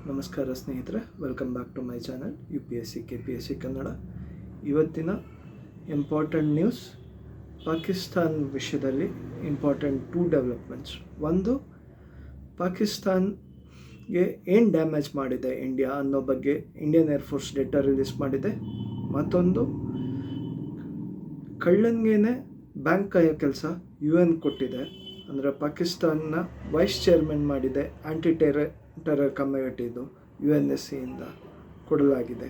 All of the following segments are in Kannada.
ನಮಸ್ಕಾರ ಸ್ನೇಹಿತರೆ, welcome back to my channel UPSC KPSC Kannada. ಇವತ್ತಿನ ಇಂಪಾರ್ಟೆಂಟ್ ನ್ಯೂಸ್ ಪಾಕಿಸ್ತಾನ್ ವಿಷಯದಲ್ಲಿ ಇಂಪಾರ್ಟೆಂಟ್ 2 ಡೆವಲಪ್ಮೆಂಟ್ಸ್. ಒಂದು, ಪಾಕಿಸ್ತಾನ್ಗೆ ಏನು ಡ್ಯಾಮೇಜ್ ಮಾಡಿದೆ ಇಂಡಿಯಾ ಅನ್ನೋ ಬಗ್ಗೆ ಇಂಡಿಯನ್ ಏರ್ಫೋರ್ಸ್ ಡೇಟಾ ರಿಲೀಸ್ ಮಾಡಿದೆ. ಮತ್ತೊಂದು, ಕಳ್ಳನಿಗೇನೆ ಬ್ಯಾಂಕ್ ಕಾಯೋ ಕೆಲಸ UN ಕೊಟ್ಟಿದೆ. ಅಂದರೆ ಪಾಕಿಸ್ತಾನ್ನ ವೈಸ್ ಚೇರ್ಮನ್ ಮಾಡಿದೆ. ಆ್ಯಂಟಿ ಟೆರರ್ ಕಮಿಟಿದು UNSCಯಿಂದ ಕೊಡಲಾಗಿದೆ.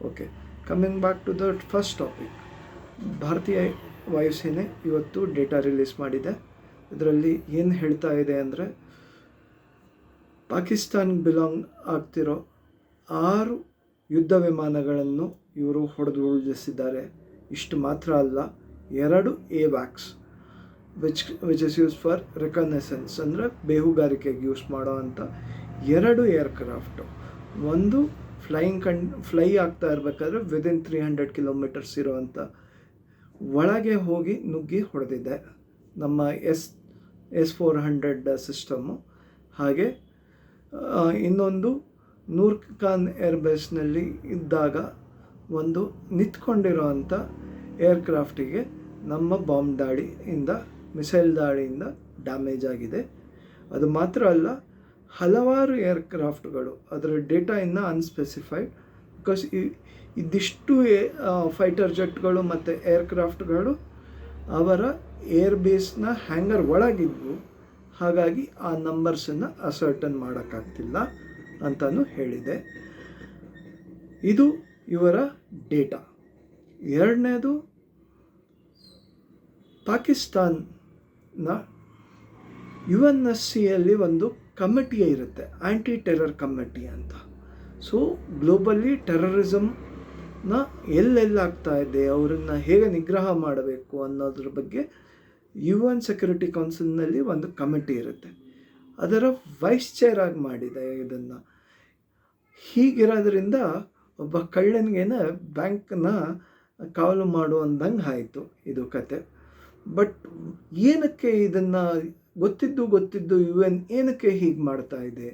Okay, coming back to the first topic. ಭಾರತೀಯ ವಾಯುಸೇನೆ ಇವತ್ತು ಡೇಟಾ ರಿಲೀಸ್ ಮಾಡಿದೆ. ಇದರಲ್ಲಿ ಏನು ಹೇಳ್ತಾ ಇದೆ ಅಂದರೆ, ಪಾಕಿಸ್ತಾನ್ಗೆ ಬಿಲಾಂಗ್ ಆಗ್ತಿರೋ 6 ಯುದ್ಧ ವಿಮಾನಗಳನ್ನು ಇವರು ಹೊಡೆದು ಉರುಳಿಸಿದ್ದಾರೆ. ಇಷ್ಟು ಮಾತ್ರ ಅಲ್ಲ, 2 AWACS which is use for reconnaissance ಅಂದರೆ ಬೇಹುಗಾರಿಕೆಗೆ ಯೂಸ್ ಮಾಡೋ ಅಂಥ 2 ಏರ್ಕ್ರಾಫ್ಟು. ಒಂದು ಫ್ಲೈ ಆಗ್ತಾ ಇರಬೇಕಾದ್ರೆ ವಿದಿನ್ 300 ಕಿಲೋಮೀಟರ್ಸ್ ಇರೋವಂಥ ಒಳಗೆ ಹೋಗಿ ನುಗ್ಗಿ ಹೊಡೆದಿದೆ ನಮ್ಮ S-400 ಸಿಸ್ಟಮ್ಮು. ಹಾಗೆ ಇನ್ನೊಂದು ನೂರ್ ಖಾನ್ ಏರ್ಬೇಸ್ನಲ್ಲಿ ಇದ್ದಾಗ ಒಂದು ನಿಂತ್ಕೊಂಡಿರೋ ಅಂಥ ಏರ್ಕ್ರಾಫ್ಟಿಗೆ ನಮ್ಮ ಬಾಂಬ್ ದಾಳಿಯಿಂದ, ಮಿಸೈಲ್ ದಾಳಿಯಿಂದ ಡ್ಯಾಮೇಜ್ ಆಗಿದೆ. ಅದು ಮಾತ್ರ ಅಲ್ಲ, ಹಲವಾರು ಏರ್ಕ್ರಾಫ್ಟ್ಗಳು, ಅದರ ಡೇಟಾ ಇನ್ನೂ ಅನ್ಸ್ಪೆಸಿಫೈಡ್. ಬಿಕಾಸ್ ಇದಿಷ್ಟು ಫೈಟರ್ ಜೆಟ್ಗಳು ಮತ್ತು ಏರ್ಕ್ರಾಫ್ಟ್ಗಳು ಅವರ ಏರ್ಬೇಸ್ನ ಹ್ಯಾಂಗರ್ ಒಳಗಿದ್ವು. ಹಾಗಾಗಿ ಆ ನಂಬರ್ಸನ್ನು ಅಸರ್ಟನ್ ಮಾಡೋಕ್ಕಾಗ್ತಿಲ್ಲ ಅಂತಲೂ ಹೇಳಿದೆ. ಇದು ಇವರ ಡೇಟಾ. ಎರಡನೇದು, ಪಾಕಿಸ್ತಾನ್ನ UNSCಯಲ್ಲಿ ಒಂದು ಕಮಿಟಿ ಇರುತ್ತೆ, ಆ್ಯಂಟಿ ಟೆರರ್ ಕಮಿಟಿ ಅಂತ. ಸೊ ಗ್ಲೋಬಲಿ ಟೆರರಿಸಮ್ನ ಎಲ್ಲೆಲ್ಲಾಗ್ತಾ ಇದೆ, ಅವರನ್ನು ಹೇಗೆ ನಿಗ್ರಹ ಮಾಡಬೇಕು ಅನ್ನೋದ್ರ ಬಗ್ಗೆ UN ಸೆಕ್ಯೂರಿಟಿ ಕೌನ್ಸಿಲ್ನಲ್ಲಿ ಒಂದು ಕಮಿಟಿ ಇರುತ್ತೆ. ಅದರ ವೈಸ್ ಚೇರ್ ಆಗಿ ಮಾಡಿದೆ ಇದನ್ನು. ಹೀಗಿರೋದ್ರಿಂದ ಒಬ್ಬ ಕಳ್ಳನಿಗೇನ ಬ್ಯಾಂಕ್ನ ಕಾವಲು ಮಾಡುವಂದಂಗೆ ಆಯಿತು ಇದು ಕತೆ. ಬಟ್ ಏನಕ್ಕೆ ಇದನ್ನು ಗೊತ್ತಿದ್ದು UN ಏನಕ್ಕೆ ಹೀಗೆ ಮಾಡ್ತಾ ಇದೆ,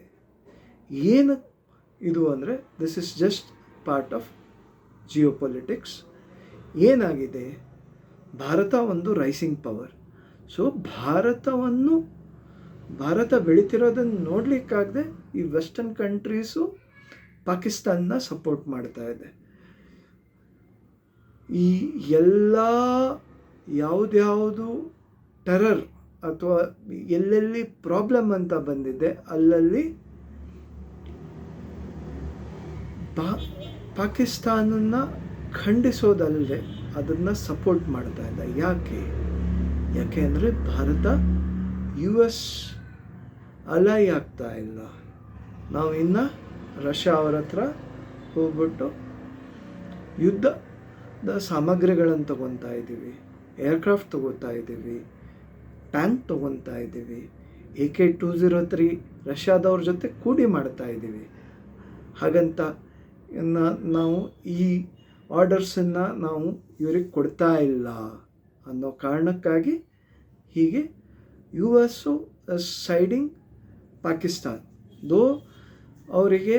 ಏನು ಇದು ಅಂದರೆ, this is just part of geopolitics. ಏನಾಗಿದೆ, ಭಾರತ ಒಂದು ರೈಸಿಂಗ್ ಪವರ್. ಸೊ ಭಾರತ ಬೆಳೀತಿರೋದನ್ನು ನೋಡಲಿಕ್ಕಾಗದೆ ಈ ವೆಸ್ಟರ್ನ್ ಕಂಟ್ರೀಸು ಪಾಕಿಸ್ತಾನ ಸಪೋರ್ಟ್ ಮಾಡ್ತಾ ಇದೆ. ಈ ಎಲ್ಲ ಯಾವುದ್ಯಾವುದು ಟೆರರ್ ಅಥವಾ ಎಲ್ಲೆಲ್ಲಿ ಪ್ರಾಬ್ಲಮ್ ಅಂತ ಬಂದಿದೆ ಅಲ್ಲಲ್ಲಿ ಪಾಕಿಸ್ತಾನನ ಖಂಡಿಸೋದಲ್ಲದೆ ಅದನ್ನು ಸಪೋರ್ಟ್ ಮಾಡ್ತಾ ಇದೆ. ಯಾಕೆ ಅಂದರೆ ಭಾರತ US ಅಲೈ ಆಗ್ತಾ ಇಲ್ಲ. ನಾವು ಇನ್ನು ರಷ್ಯಾ ಅವರ ಹತ್ರ ಹೋಗ್ಬಿಟ್ಟು ಯುದ್ಧದ ಸಾಮಗ್ರಿಗಳನ್ನು ತೊಗೊತಾ ಇದ್ದೀವಿ, ಏರ್ಕ್ರಾಫ್ಟ್ ತೊಗೋತಾ ಇದ್ದೀವಿ, ಟ್ಯಾಂಕ್ ತೊಗೊತಾ ಇದ್ದೀವಿ, AK-203 ರಷ್ಯಾದವ್ರ ಜೊತೆ ಕೂಡಿ ಮಾಡ್ತಾ ಇದ್ದೀವಿ. ಹಾಗಂತ ನಾವು ಈ ಆರ್ಡರ್ಸನ್ನು ನಾವು ಇವ್ರಿಗೆ ಕೊಡ್ತಾ ಇಲ್ಲ ಅನ್ನೋ ಕಾರಣಕ್ಕಾಗಿ ಹೀಗೆ US ಸೈಡಿಂಗ್ ಪಾಕಿಸ್ತಾನ್. ದೋ ಅವರಿಗೆ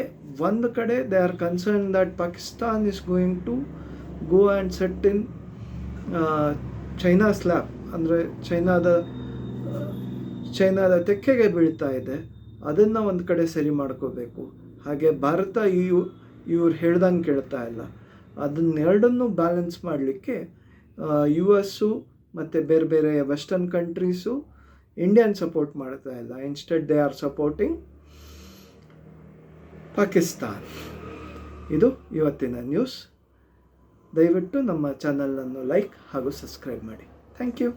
ಒಂದು ಕಡೆ they are concern that Pakistan is going to go and set in China slab, ಅಂದರೆ ಚೈನಾದ ತೆಕ್ಕೆಗೆ ಬೀಳ್ತಾ ಇದೆ. ಅದನ್ನು ಒಂದು ಕಡೆ ಸರಿ ಮಾಡ್ಕೋಬೇಕು. ಹಾಗೆ ಭಾರತ ಇವ್ರು ಹೇಳ್ದಂಗೆ ಕೇಳ್ತಾ ಇಲ್ಲ. ಅದನ್ನೆರಡನ್ನೂ ಬ್ಯಾಲೆನ್ಸ್ ಮಾಡಲಿಕ್ಕೆ US ಮತ್ತು ಬೇರೆ ಬೇರೆ ವೆಸ್ಟರ್ನ್ ಕಂಟ್ರೀಸು ಇಂಡಿಯನ್ ಸಪೋರ್ಟ್ ಮಾಡ್ತಾ ಇಲ್ಲ. Instead they are supporting Pakistan. ಇದು ಇವತ್ತಿನ ನ್ಯೂಸ್. ದಯವಿಟ್ಟು ನಮ್ಮ ಚಾನಲನ್ನು ಲೈಕ್ ಹಾಗೂ ಸಬ್ಸ್ಕ್ರೈಬ್ ಮಾಡಿ. Thank you.